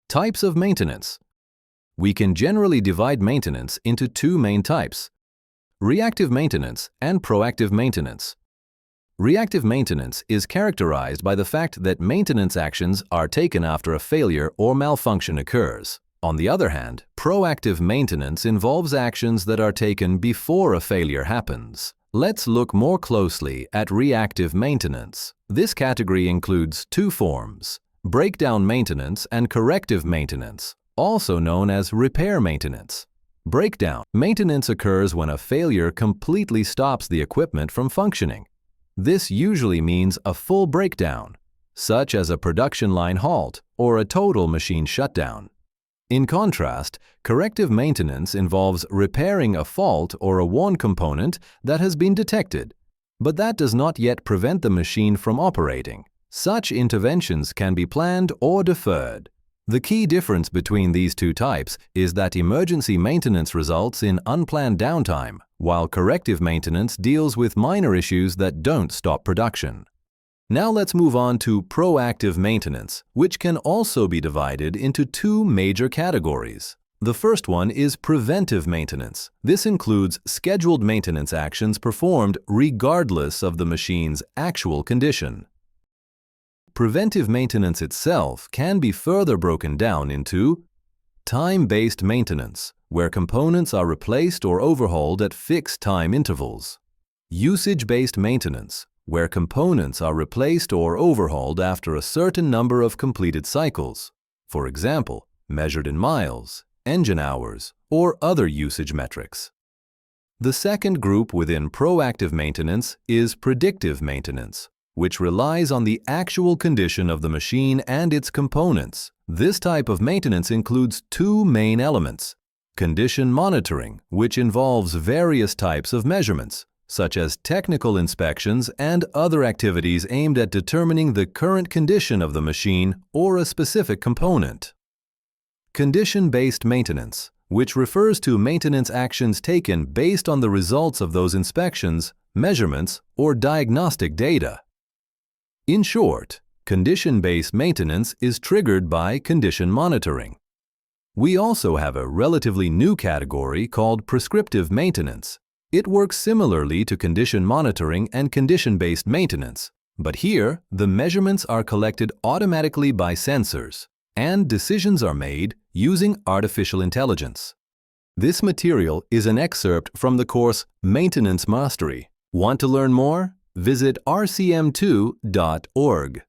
Types of maintenance. We can generally divide maintenance into two main types: reactive maintenance and proactive maintenance. Reactive maintenance is characterized by the fact that maintenance actions are taken after a failure or malfunction occurs. On the other hand, proactive maintenance involves actions that are taken before a failure happens. Let's look more closely at reactive maintenance. This category includes two forms: breakdown maintenance and corrective maintenance, also known as repair maintenance. Breakdown maintenance occurs when a failure completely stops the equipment from functioning. This usually means a full breakdown, such as a production line halt or a total machine shutdown. In contrast, corrective maintenance involves repairing a fault or a worn component that has been detected, but that does not yet prevent the machine from operating. Such interventions can be planned or deferred. The key difference between these two types is that emergency maintenance results in unplanned downtime, while corrective maintenance deals with minor issues that don't stop production. Now let's move on to proactive maintenance, which can also be divided into two major categories. The first one is preventive maintenance. This includes scheduled maintenance actions performed regardless of the machine's actual condition. Preventive maintenance itself can be further broken down into time-based maintenance, where components are replaced or overhauled at fixed time intervals; usage-based maintenance, where components are replaced or overhauled after a certain number of completed cycles, for example, measured in miles, engine hours, or other usage metrics. The second group within proactive maintenance is predictive maintenance, which relies on the actual condition of the machine and its components. This type of maintenance includes two main elements: condition monitoring, which involves various types of measurements, such as technical inspections and other activities aimed at determining the current condition of the machine or a specific component. Condition-based maintenance, which refers to maintenance actions taken based on the results of those inspections, measurements, or diagnostic data. In short, condition-based maintenance is triggered by condition monitoring. We also have a relatively new category called prescriptive maintenance. It works similarly to condition monitoring and condition-based maintenance, but here the measurements are collected automatically by sensors, and decisions are made using artificial intelligence. This material is an excerpt from the course Maintenance Mastery. Want to learn more? Visit rcm2.org.